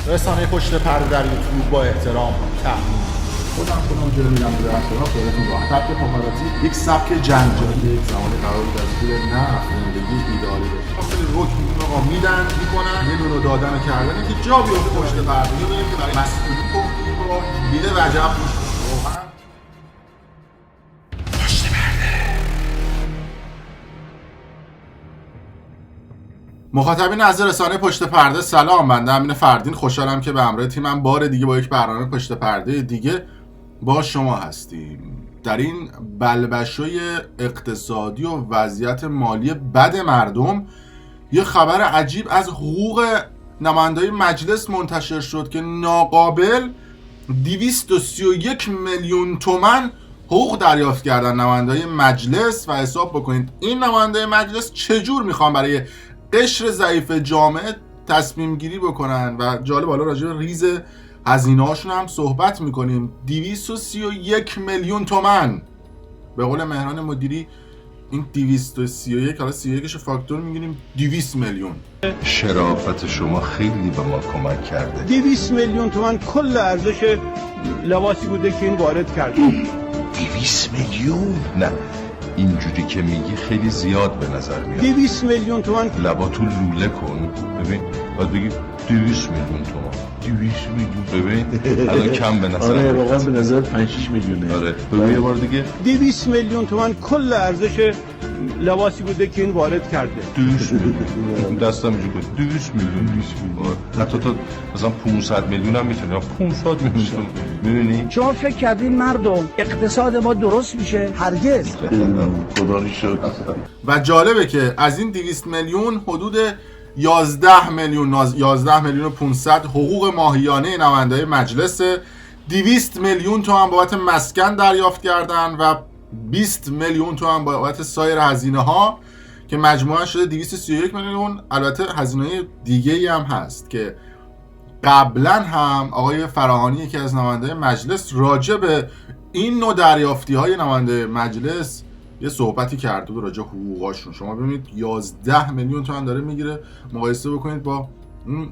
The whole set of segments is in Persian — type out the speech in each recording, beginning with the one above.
رسانه پشت پرده در یوتیوب با احترام تحمیل خودم جلو میرم به رستوران خودتون راحت. سبک پاپاراتزی یک سبک جنجالی، یک زمانی قرار بود از زیر نفت زندگی ایدئالی بشه. خیلی رک میدون آقا میدن میکنن یه دونه دادن و کردن که جا بیفته پشت پرده. یه ببینیم که برای مسئولی گفتیم با دیده وجب میشه. واقعا پشت پرده. مخاطبین از رسانه پشت پرده سلام، بنده امین فردین خوشحالم که به همراه تیمم بار دیگه با یک برنامه پشت پرده دیگه با شما هستیم. در این بلبشوی اقتصادی و وضعیت مالی بد مردم یه خبر عجیب از حقوق نمایندای مجلس منتشر شد که ناقابل 231 میلیون تومان حقوق دریافت کردن نمایندای مجلس. و حساب بکنید این نمایندای مجلس چجور میخوان برای قشر ضعیف جامعه تصمیم گیری بکنن. و جالب حالا راجع به ریز هزینه هاشون هم صحبت میکنیم. 231 میلیون تومان به قول مهران مدیری این 231 حالا 31 رو فاکتور میگیریم 200 میلیون. شرافت شما خیلی به ما کمک کرده. 200 میلیون تومان کل ارزش لباسی بوده که این وارد کرده. 200 میلیون؟ نه اینجوری که میگی خیلی زیاد به نظر میاد. 200 میلیون تومان لباتو لوله کن ببین، باید بگی 200 میلیون تومان. 200 میلیون ببین الان کم به نظر. آره واقعا به نظر 5-6 میلیونه. آره ببین یه بار دیگه 200 میلیون تومان کل ارزش لباسی بوده که این وارد کرده. 200 میلیون دستم اینجوری بود 200 میلیون. حتی تا مثلا 500 میلیون هم میتونه یا 500 میلیون. میبینی شما فکر کردین مردم اقتصاد ما درست میشه؟ هرگز. خدا رو شکر. و جالبه که از این 200 میلیون حدود 11 میلیون و 500 حقوق ماهیانه نمایندای مجلس، 200 میلیون تومان بابت مسکن دریافت کردن و 20 میلیون تومان بابت سایر هزینه ها که مجموعاً شده 231 میلیون. البته هزینه دیگه ای هم هست که قبلا هم آقای فراهانی که از نمایندای مجلس راجع به این نوع دریافتی های نماینده مجلس یه صحبتی کرده بود راجع حقوقاشون. شما ببینید 11 میلیون تومان داره میگیره، مقایسه بکنید با اون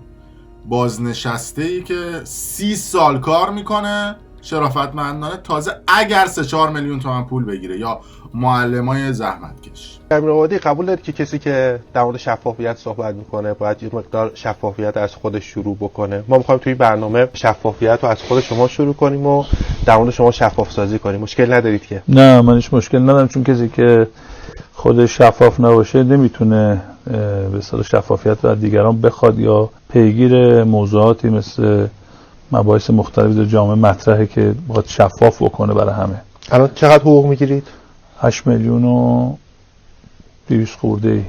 بازنشسته‌ای که 30 سال کار میکنه شرافتمندانه، تازه اگر 3-4 میلیون تومان پول بگیره، یا معلمای زحمتکش. امیر آبادی قبول دارید که کسی که در مورد شفافیت صحبت میکنه باید یه مقدار شفافیت از خودش شروع بکنه. ما میخوایم توی برنامه شفافیت رو از خود شما شروع کنیم و در مورد شما شفاف سازی کنیم. مشکل ندارید که؟ نه من هیچ مشکل ندارم، چون کسی که خودش شفاف نباشه نمیتونه به اصطلاح شفافیت رو از دیگران بخواد یا پیگیر موضوعاتی مثل مباحث مختلفی در جامعه مطرحه که باید شفاف بکنه برای همه. الان چقدر حقوق میگیرید؟ 8 میلیون و 200 خورده ای.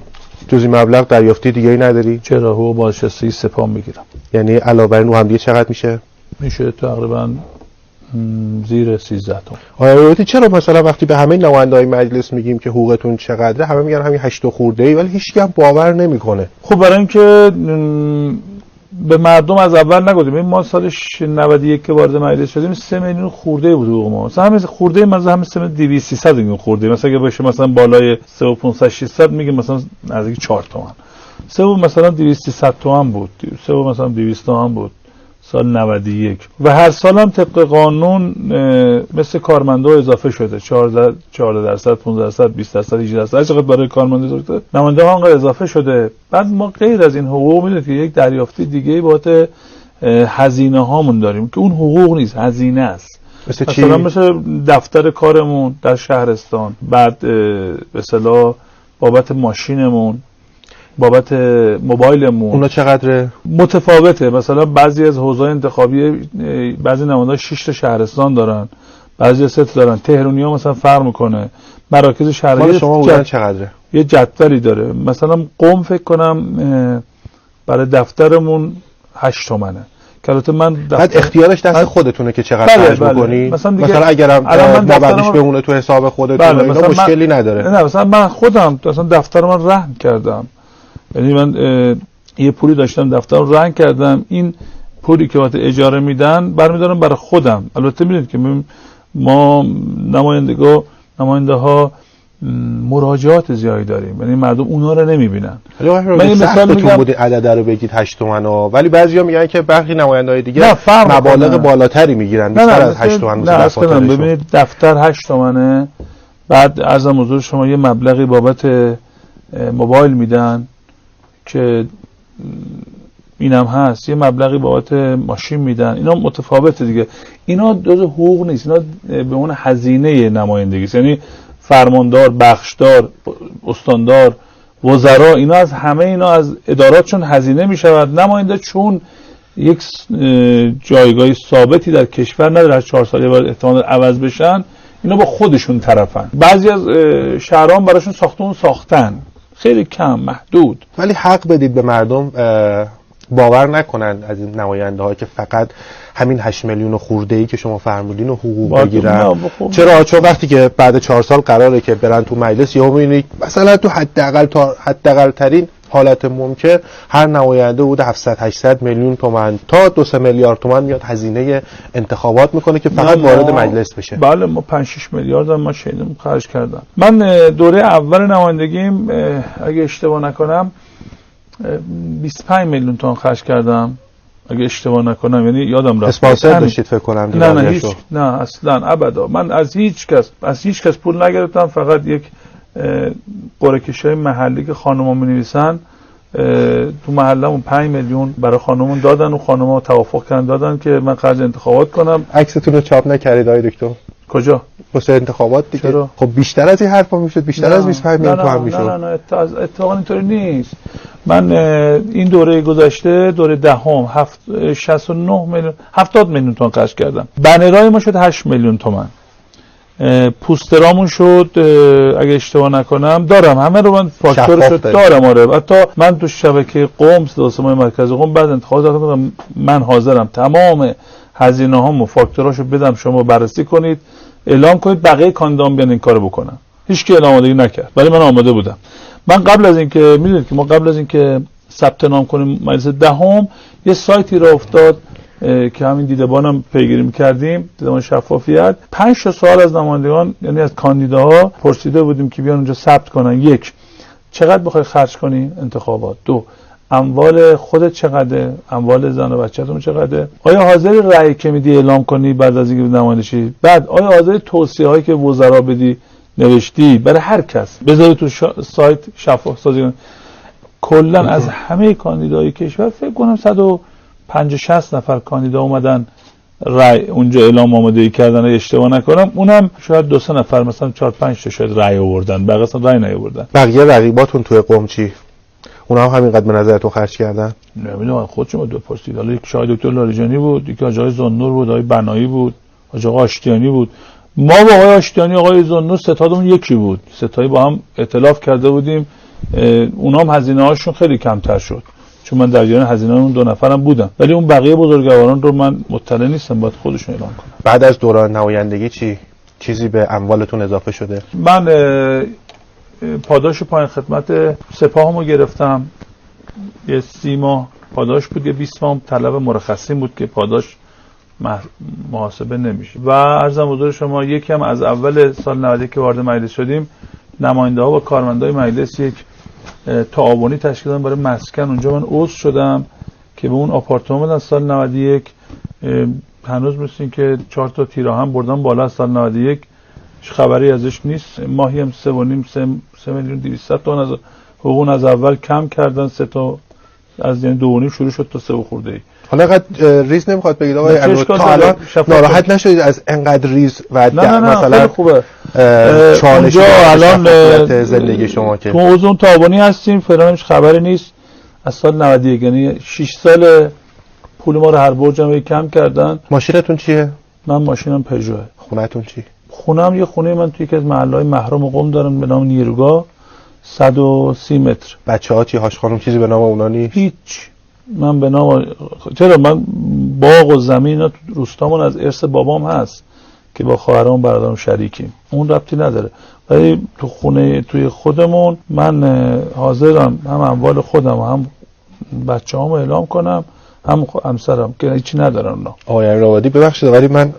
جز این مبلغ دریافتی دیگه ای نداری؟ چرا، حقوق بازنشستگی سپاه میگیرم. یعنی علاوه بر اون هم دیگه چقدر میشه؟ میشه تقریبا زیر 13 تومن. آیا چرا مثلا وقتی به همه نماینده‌های مجلس میگیم که حقوقتون چقدره همه میگن همین 8 خورده ای، ولی هیچ کی هم باور نمیکنه؟ خب برای اینکه به مردم از اول نگفتیم. ما سال 91 که وارد مجلس شدیم 3 میلیون خورده بود حقوق ما. مثلا همین خورده مثلا همین 200-300 میلیون خورده. مثلا اگه باشه مثلا بالای 3.500-600 میگه مثلا نزدیک 4 تومن. سه مثلا 200-300 تومن بود. سه مثلا 200 تومن بود سال 91. و هر سال هم طبق قانون مثل کارمندا اضافه شده 14%، 15%، 20%، 18%، هر چقدر برای کارمندا اضافه نماینده ها انقدر اضافه شده. بعد ما غیر از این حقوق میدونید که یک دریافتی دیگه بابت هزینه هامون داریم که اون حقوق نیست، هزینه است. مثلا مثل دفتر کارمون در شهرستان، بعد به اصطلاح بابت ماشینمون، بابت موبایلمون. اونا چقدره؟ متفاوته. مثلا بعضی از حوزه‌های انتخابی بعضی نماینده‌ها 6 تا شهرستان دارن، بعضی 3 تا دارن. تهرانی‌ها مثلا فرق میکنه. مراکز شهری شما اون چقدره؟ یه جدولی داره. مثلا قم فکر کنم برای دفترمون 8 تومنه. که البته من بعد اختیارش دست خودتونه که چقدر خرج بکنی. مثلا اگرم مبلغش بمونه تو حساب خودتون اینا مشکلی نداره. نه مثلا من خودم مثلا دفتر من رهن کردم. یعنی من یه پولی داشتم دفتر رو رهن کردم، این پولی که وقت اجاره میدن برمیدارم برای خودم. البته میدونید که ما نماینده ها مراجعات زیادی داریم، یعنی مردم اونا رو نمیبینن. من یه مثال میگم بود عدد رو بگید 8 تومن ها، ولی بعضیا میگن که برخی نماینده‌های دیگه مبالغ بالاتری میگیرن، بیشتر از 8 تومن. نه اصلا ببینید دفتر 8 تومنه، بعد ارزم حضور شما یه مبلغی بابت موبایل میدن که اینم هست، یه مبلغی بابت ماشین میدن، اینا متفاوته دیگه. اینا جزء حقوق نیست، اینا به اون هزینه نمایندگی است. یعنی فرماندار، بخشدار، استاندار، وزرا، اینا از همه اینا از اداراتشون هزینه میشود. نماینده چون یک جایگاه ثابتی در کشور نداره، از 4 سال یه بار احتمال عوض بشن، اینا با خودشون طرفن. بعضی از شهران براشون ساختمون ساختن، خیلی کم، محدود. ولی حق بدید به مردم باور نکنن از این نماینده ها که فقط همین 8 میلیون خورده‌ای که شما فرمودین و حقوق بگیرن. چرا؟ چون وقتی که بعد 4 سال قراره که برن تو مجلس، یهو میبینید مثلا تو حداقل ترین حالت ممکن هر نماینده بود 700-800 میلیون تومان تا 2-3 میلیارد تومان میاد هزینه انتخابات میکنه که فقط وارد مجلس بشه. بله، ما 5-6 میلیارد هم ما شنیدم خرج کردم. من دوره اول نمایندگیم اگه اشتباه نکنم 25 میلیون تومان خرج کردم، اگه اشتباه نکنم، یعنی یادم رفت. اسپانسر داشتید فکر کنم؟ نه اصلا ابدا. من از هیچ کس پول نگرفتم، فقط یک قرعه کشی محلی که خانوما می‌نویسن تو محلمون 5 میلیون برای خانومون دادن و خانوما توافق کردن دادن که من خرج انتخابات کنم. عکستون رو چاپ نکردید آقای دکتر؟ کجا؟ واسه انتخابات دیگه. چرا؟ خب بیشتر از این حرفا میشد، بیشتر از 25 میلیون تومان میشد. نه اتفاقا اینطوری نیست. من این دوره گذشته، دوره دهم 69 میلیون 70 میلیون تومان خرج کردم. بنرای ما شد 8 میلیون تومان. پوسترامون شد اگه اشتباه نکنم، دارم همه رو من فاکتورش دارم. آره، حتی من تو شبکه قم صداسیمای مرکز قم بعد انتخابات دادم، من حاضرم تمام هزینه هامو فاکتوراشو بدم، شما بررسی کنید، اعلام کنید، بقیه کاندیدان بیان این کارو بکنن. هیچ کی آمادگی نکرد ولی من آماده بودم. من قبل از اینکه میدونید که ما قبل از اینکه ثبت نام کنیم مجلس دهم یه سایتی را افتاد که همین دیدبانم پیگیری می‌کردیم، دیدبان شفافیت. 5 سوال از نمایندگان، یعنی از کاندیداها پرسیده بودیم که بیان اونجا ثبت کنن. 1 چقدر بخوای خرج کنی انتخابات؟ 2 اموال خودت چقدره؟ اموال زن و بچه‌تون چقدره؟ آیا حاضری رأی که میدی اعلام کنی بعد از اینکه نماینده شی؟ بعد آیا حاضری توصیه‌هایی که وزرا بدی نوشتی برای هر کس بذاری تو سایت شفاف سازی کنی؟ کلا از همه کاندیدای کشور فکر کنم 150-60 نفر کاندیدا اومدن رأی اونجا اعلام آمادگی کردن، اشتباه نکنم اونم شاید 2-3 نفر مثلا 4-5 تا شاید رأی آوردن، بقیه اصلا رأی نیاوردن. بقیه رقیباتون توی قم چی؟ اونا هم همینقدر به نظرتون خرج کردن؟ نمیدونم، خودشون دو پرسید. حالا یک شاید دکتر لاریجانی بود، یک آقای زنور بود، آقای بنایی بود، آقای آشتیانی بود. ما با آقای آشتیانی آقای زنور ستادمون یکی بود، ستایی با هم ائتلاف کرده بودیم. اونا هم هزینه هاشون خیلی کمتر شد چون من در جریان هزینه اون 2 نفرم بودم، ولی اون بقیه بزرگواران رو من مطلع نیستم، باید خودشون اعلام کنن. بعد از دوران نمایندگی چیزی به اموالتون اضافه شده؟ من پاداش پایان خدمت سپاهمو گرفتم، یه 30 ماه پاداش بود، یه 20 ماه طلب مرخصین بود که پاداش محاسبه نمیشه. و عرضم حضور شما یکم از اول سال 91 که وارد مجلس شدیم، نماینده ها و کارمندای مجلس یک تعاونی تشکیل دادن برای مسکن. اونجا من عضو شدم که به اون آپارتمان از سال 91 هنوز مثل که 4 تا تیره هم بردن بالا از سال 91 خبری ازش نیست. ماهی هم 3 میلیون 200 تومان از حقوق از اول کم کردن، 3 تا از یعنی 2.5 شروع شد تا 3 خورده ای. حالا اینقدر ریز نمیخواد بگید آقای امروز تا الان ناراحت نشدید از اینقدر ریز و نه مثلا خوبه چالش الان زندگی شما که تو اون تعاونی هستیم فعلا هیچ خبری نیست از سال 91، یعنی 6 سال پول ما رو هر برجم کم کردن. ماشینتون چیه؟ من ماشینم پژوه. خونه‌تون چی؟ خونم یه خونه من توی یکی از محله‌های محروم قم دارم به نام نیروگاه 130 متر. بچه‌ها چی؟ هاش خانم چیزی به نام اونا نیست؟ هیچ. من به نام چرا من باغ و زمین تو روستامون از ارث بابام هست که با خواهرام برادرام شریکیم، اون ربطی نداره. ولی تو خونه توی خودمون من حاضرم هم اموال خودم و هم بچه‌هامو اعلام کنم هم همسرم که هیچی ندارن اونا. آقای امیرآبادی ببخشید ولی من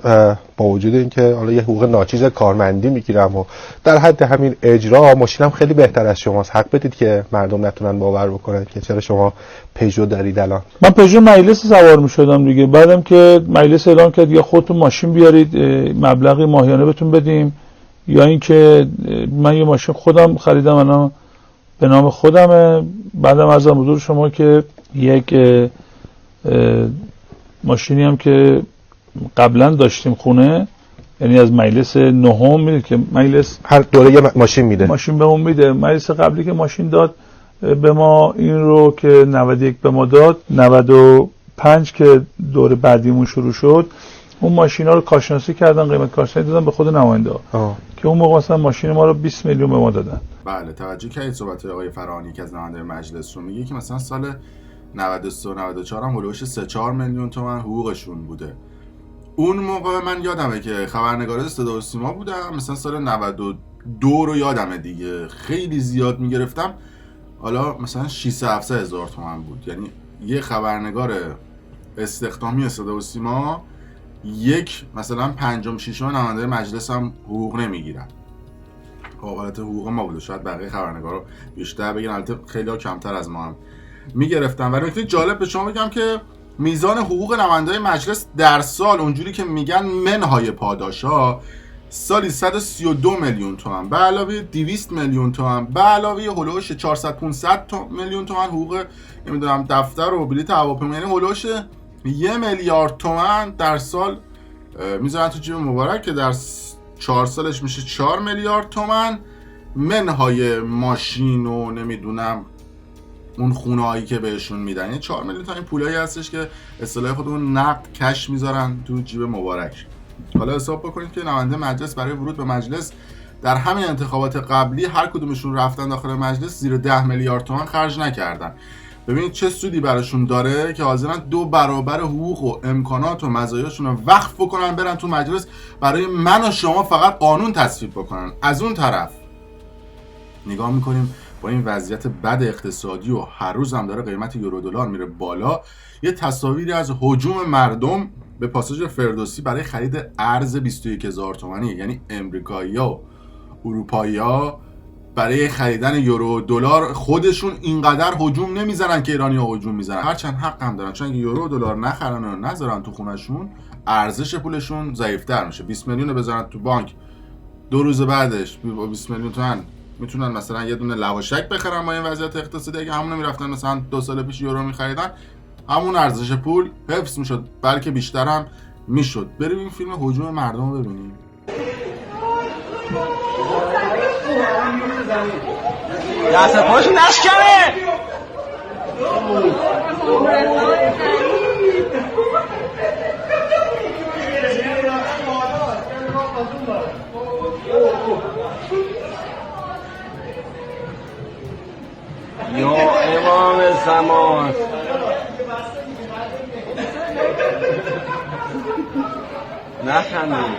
با وجود اینکه حالا یه حقوق ناچیز کارمندی میگیرم و در حد همین اجرا ماشینم خیلی بهتر از شماست، حق بدید که مردم نتونن باور بکنن که چرا شما پژو دارید الان. من پژو مجلس سوار میشدم دیگه، بعدم که مجلس اعلام کرد یا خودتون ماشین بیارید مبلغی ماهیانه بهتون بدیم یا اینکه من یه ماشین خودم خریدم، الان به نام خودمه. بعدم عرضم حضور شما که یک ماشینی هم که قبلا داشتیم خونه، یعنی از مجلس نهم، میدید که مجلس هر دوره یه ماشین میده، ماشین بهمون میده. مجلس قبلی که ماشین داد به ما این رو که 91 به ما داد، 95 که دوره بعدیمون شروع شد اون ماشینا رو کارشناسی کردن، قیمت کارشناسی دادن به خود نماینده که اون موقع مثلا ماشین ما رو 20 میلیون به ما دادن. بله توجه کردید صحبت آقای فرانی که از نماینده مجلس رو میگه که مثلا سال 93 94 هم هولوش 3-4 میلیون تومان حقوقشون بوده. اون موقع من یادمه که خبرنگار صدا و سیما بودم، مثلا سال 92 رو یادمه دیگه، خیلی زیاد میگرفتم، حالا مثلا 600-700 هزار تومان بود. یعنی یه خبرنگار استخدامی صدا و سیما یک مثلا 5-6 نماینده مجلس هم حقوق نمیگیرن. حالت حقوق ما بوده، شاید بقیه خبرنگارا بیشتر بگیرن، البته خیلی ها کمتر از ما هم میگرفتن. ولی نکته جالب به شما بگم که میزان حقوق نماینده‌های مجلس در سال اونجوری که میگن منهای پاداشا سالی 132 میلیون تومان به علاوه 200 میلیون تومان به علاوه هولوش 400-500 میلیون تومان حقوق نمیدونم دفتر و بلیط هواپیما، یعنی هولوش 1 میلیارد تومان در سال میذارن تو جیب مبارک که در 4 سالش میشه 4 میلیارد تومان منهای ماشین و نمیدونم اون خونه هایی که بهشون میدن. یعنی 4 میلیون تومان پولایی هستش که اصطلاح خودمون نقد کش میذارن تو جیب مبارک. حالا حساب بکنید که نماینده مجلس برای ورود به مجلس در همین انتخابات قبلی هر کدومشون رفتن داخل مجلس زیر 10 میلیارد تومان خرج نکردن. ببینید چه سودی براشون داره که حاضرن 2 برابر حقوق و امکانات و مزایاشون رو وقف بکنن برن تو مجلس برای من و شما فقط قانون تصویب بکنن. از اون طرف نگاه میکنیم با این وضعیت بد اقتصادی و هر روز هم داره قیمت یورو دلار میره بالا، یه تصاویری از هجوم مردم به پاساژ فردوسی برای خرید ارز 21000 تومانی، یعنی امریکایی‌ها و اروپایی‌ها برای خریدن یورو دلار خودشون اینقدر هجوم نمیزنن که ایرانی‌ها هجوم میزنن، هرچند حق هم دارن، چون اگه یورو دلار نخرن و نذارن تو خونه‌شون ارزش پولشون ضعیف‌تر میشه. 20 میلیون رو بذارن تو بانک، 2 روز بعدش با 20 میلیون تومان میتونن مثلا یه دونه لواشک بخرن. با این وضعیت اقتصادی اگه همون میرفتن مثلا 2 سال پیش یورو میخریدن، همون ارزش پول حفظ میشد، بلکه بیشتر هم میشد. بریم این فیلم هجوم مردم رو ببینیم. دست پاش نشکنه. یا امام زمان نخندید.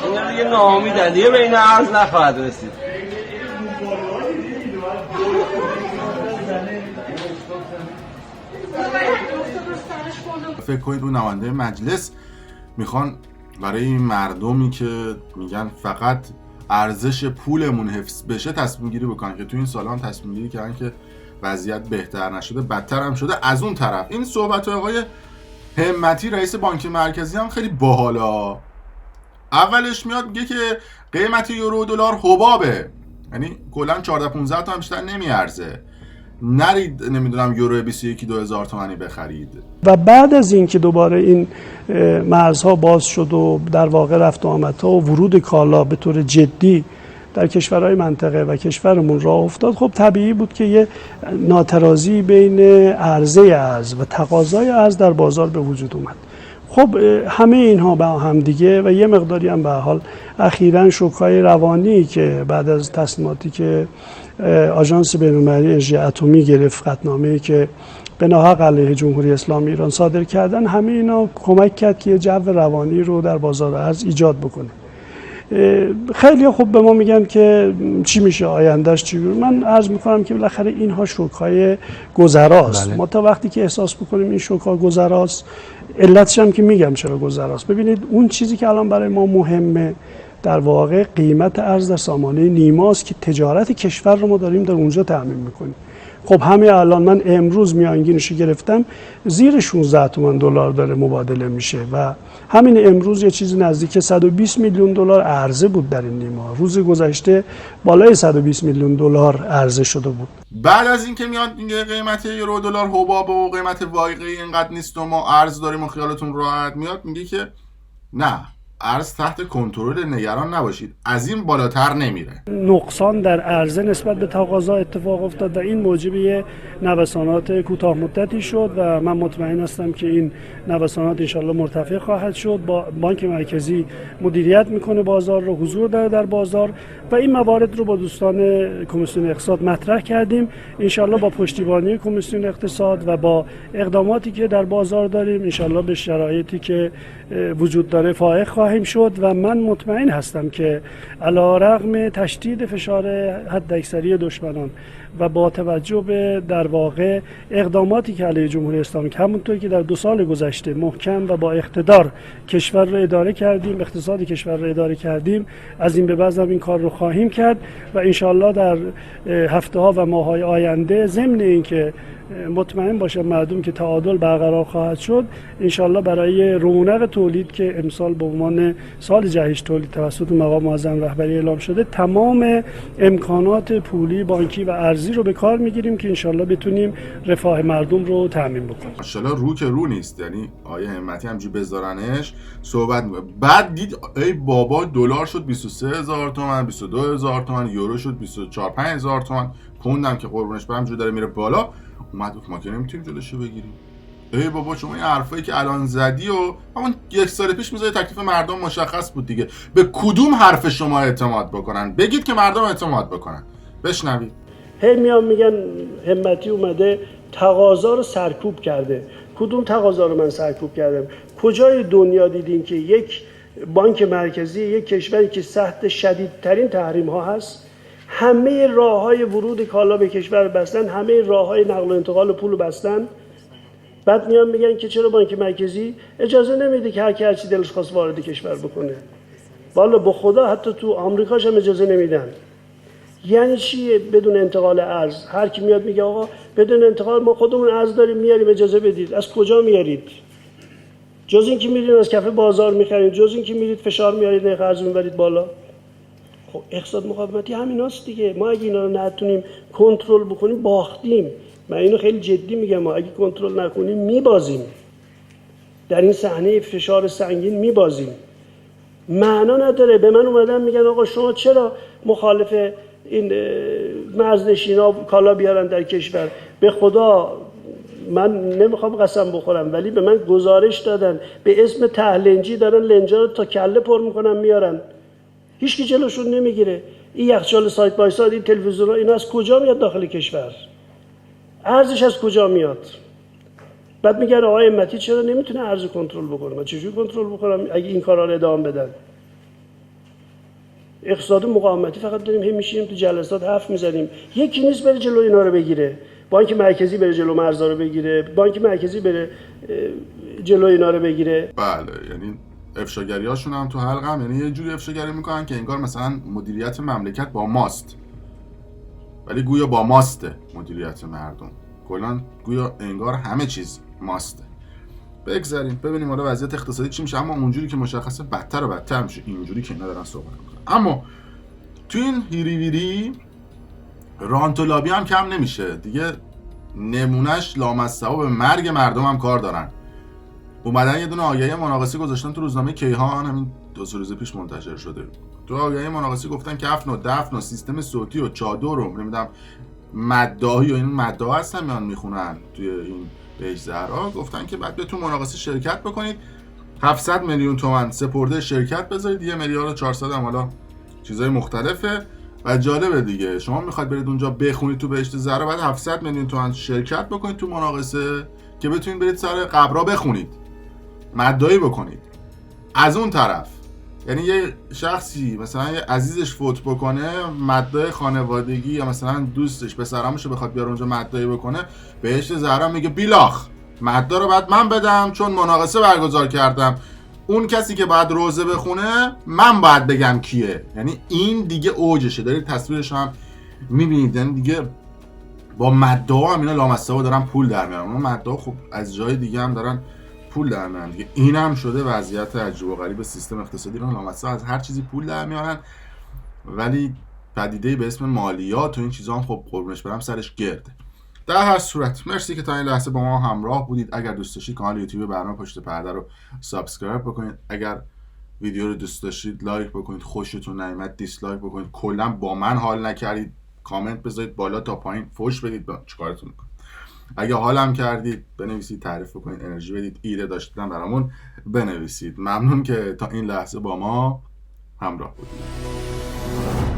این دیگه ناامیدن دیگه، به این عرض نخواهد رسید. فکر کنید اون نماینده مجلس میخوان برای این مردمی که میگن فقط ارزش پولمون حفظ بشه تصمیم گیری بکنن، که تو این سال هم تصمیم گیری کردن که وضعیت بهتر نشده بدتر هم شده. از اون طرف این صحبت آقای همتی رئیس بانک مرکزی هم خیلی باحاله. اولش میاد میگه که قیمت یورو دلار حبابه، یعنی کلا 14-15 تا هم بیشتر نمیارزه، نرید نمیدونم یورو 21,000 تومانی بخرید. و بعد از اینکه دوباره این مرزها باز شد و در واقع رفت و آمدها و ورود کالا به طور جدی در کشورهای منطقه و کشورمون راه افتاد، خب طبیعی بود که یه ناترازی بین عرضه ارز و تقاضای ارز در بازار به وجود اومد. خب همه اینها با هم دیگه و یه مقداری هم به حال اخیراً شوک‌های روانی که بعد از تصمیماتی که آژانس بین‌المللی انرژی اتمی گرفت، قطعنامه‌ای که به ناحق علیه جمهوری اسلامی ایران صادر کردن، همه اینا کمک کرد که یه جو روانی رو در بازار ارز ایجاد بکنه. خیلی خوب به ما میگن که چی میشه آیندهش چی میشه. من عرض میکنم که بالاخره اینها شوک‌های گذراست. ما تا وقتی که احساس بکنیم این شوک‌ها گذراست، علتش هم که میگم چرا گذراست. ببینید اون چیزی که الان برای ما مهمه در واقع قیمت ارز در سامانه نیماست که تجارت کشور رو ما داریم در اونجا تامین میکنیم. خب همین الان من امروز میانگینش گرفتم زیر 16 تومان دلار داره مبادله میشه و همین امروز یه چیزی نزدیک 120 میلیون دلار عرضه بود در این نیمه. روز گذشته بالای 120 میلیون دلار عرضه شده بود. بعد از اینکه میاد میگه قیمت یورو دلار حباب و قیمت واقعی اینقدر نیست و ما ارز داریم و خیالتون راحت، میاد میگه که نه، ارز تحت کنترل، نگران نباشید، از این بالاتر نمیره. نقصان در عرضه نسبت به تقاضا اتفاق افتاد و این موجب یه نوسانات کوتاه مدتی شد و من مطمئن هستم که این نوسانات انشالله مرتفع خواهد شد. با بانک مرکزی مدیریت میکنه بازار رو، حضور داره در بازار و این موارد رو با دوستان کمیسیون اقتصاد مطرح کردیم. انشالله با پشتیبانی کمیسیون اقتصاد و با اقداماتی که در بازار داریم انشالله به شرایطی که وجود داره فائق خواهیم شد و من مطمئن هستم که علیرغم تشدید فشار حداکثری دشمنان و با توجه به در واقع اقداماتی که علیه جمهوری اسلامی همونطور که در 2 سال گذشته محکم و با اقتدار کشور رو اداره کردیم، اقتصاد کشور رو اداره کردیم، از این به بعد هم این کار رو خواهیم کرد و انشالله در هفته‌ها و ماه‌های آینده ضمن اینکه مطمئن باشه مردم که تعادل برقرار خواهد شد، انشالله برای رونق تولید که امسال به عنوان سال جهش تولید توسط مقام معظم رهبری اعلام شده، تمام امکانات پولی، بانکی و ارزی رو به کار میگیریم که انشالله بتونیم رفاه مردم رو تامین بکنیم. ماشاءالله رو که رو نیست، یعنی آیه همتی همجوری بذارنش صحبت میکنه. بعد دید ای بابا دلار شد 23,000 تومان، 22,000 تومان، یورو شد 24-25,000 تومان، پوندم که قربونش برم جو داره میره بالا، اومد گفت ما که نمیتونیم جلوشو بگیریم. ای بابا شما این حرفایی که الان زدی و همون 1 سال پیش میذاری تکلیف مردم مشخص بود دیگه. به کدوم حرف شما اعتماد بکنن؟ بگید که مردم اعتماد بکنن. بشنوید. هی میان میگن همتی اومده تقاضا رو سرکوب کرده. کدوم تقاضا رو من سرکوب کردم؟ کجای دنیا دیدین که یک بانک مرکزی یک کشوری که تحت شدیدترین تحریم ها هست همه راههای ورود کالا به کشور بستن، همه راههای نقل و انتقال پول بستن، بعد میان میگن که چرا بانک مرکزی اجازه نمیده که هر چی دلش خواست وارد کشور بکنه؟ والا به خدا حتی تو آمریکاش هم اجازه نمیدن. یعنی چیه بدون انتقال ارز؟ هر کی میاد میگه آقا بدون انتقال ما خودمون ارز داریم میاریم، اجازه بدید. از کجا میارید؟ جز اینکه میرید از کف بازار میخرید، جز اینکه میرید فشار میارید نرخ ارز میبرید بالا. خب اقتصاد مقاومتی همیناست دیگه. ما اگه اینا رو نتونیم کنترل بکنیم باختیم. من اینو خیلی جدی میگم، ما اگه کنترل نکنیم میبازیم. در این صحنه فشار سنگین میبازیم. معنا نداره. به من اومدن میگن آقا شما چرا مخالف این مرزنشینا کالا بیارن در کشور؟ به خدا من نمیخوام قسم بخورم ولی به من گزارش دادن به اسم تهلنجی دارن لنجا رو تا کله پر میکنن میارن، هیچ کی جلوشون نمیگیره. این یخچال سایت بای سایت، این تلویزیون، این از کجا میاد داخل کشور؟ ارزش از کجا میاد؟ بعد میگن آقای همتی چرا نمیتونه ارز کنترل بکنه؟ من چجوری کنترل بکنم اگه این کارا رو ادامه بدن؟ اقتصاد مقاومتی فقط داریم هم میشیم تو جلسات حرف میزنیم، یکی نیست بره جلو اینا رو بگیره. بانک مرکزی بره جلو مرزا رو بگیره، بانک مرکزی بره جلو اینا رو بگیره. بله، یعنی افشاگری هاشون هم تو حلقم، یعنی یه جوری افشاگری میکنن که انگار مثلا مدیریت مملکت با ماست، ولی گویا با ماسته مدیریت مردم، کلا گویا انگار همه چیز ماسته. بگذاریم ببینیم حالا وضعیت اقتصادی چی میشه، اما اونجوری که مشخصه بدتر و بدتر میشه اینجوری که اینا دارن صحبت میکنن. اما تو این هیری ویری رانت و لابی هم کم نمیشه دیگه. نمونهش لامصبا به مرگ مردم هم کار دارن. اومدن یه دونه آگهی مناقصی گذاشتن تو روزنامه کیهان، همین 2 روز پیش منتشر شده. تو آگهی مناقصی گفتن که کفن و دفن و سیستم صوتی و چادر رو نمیدونم مداحی و این مداح هستن میان میخونن توی این پیج زهرا، گفتن که بعد بهتون مناقصه شرکت بکنید، 700 میلیون تومان سپرده شرکت بذارید، 1 میلیارد و 400 هم حالا چیزای مختلفه. و جالبه دیگه، شما میخواید برید اونجا بخونید تو بهشت زهرا، بعد 700 میلیون تومان شرکت بکنید تو مناقصه که بتونید برید سر قبرا بخونید، مدعی بکنید. از اون طرف یعنی یه شخصی مثلا یه عزیزش فوت بکنه، مدعای خانوادگی یا مثلا دوستش پسرامشو بخواد بیاره اونجا مدعی بکنه، بهشت زهرا میگه بیلاخ مدعا رو بعد من بدم چون مناقصه برگزار کردم، اون کسی که باید روزه بخونه من باید بگم کیه. یعنی این دیگه اوجشه، دارید تصویرش هم میبینید. یعنی دیگه با مدعا هم اینا لامصبا دارن پول در میارن. اون مدعا خب از جای دیگه هم دارن پول در میارن دیگه. این هم شده وضعیت عجیب و غریب سیستم اقتصادی رو. لامصبا از هر چیزی پول در میارن، ولی پدیده‌ای به اسم مالیات و این چیزا هم خب قربونش برم سرش گرده. در هر صورت مرسی که تا این لحظه با ما همراه بودید. اگر دوست داشتید کانال یوتیوب برنامه پشت پرده رو سابسکرایب بکنید. اگر ویدیو رو دوست داشتید لایک بکنید، خوشتون نیامد دیسلایک بکنید، کلا با من حال نکردید کامنت بذارید بالا تا پایین، فوش بدید، چیکارتون میکنید. اگه حالم کردید بنویسید، تعریف بکنید، انرژی بدید، ایده داشتید برامون بنویسید. ممنون که تا این لحظه با ما همراه بودید.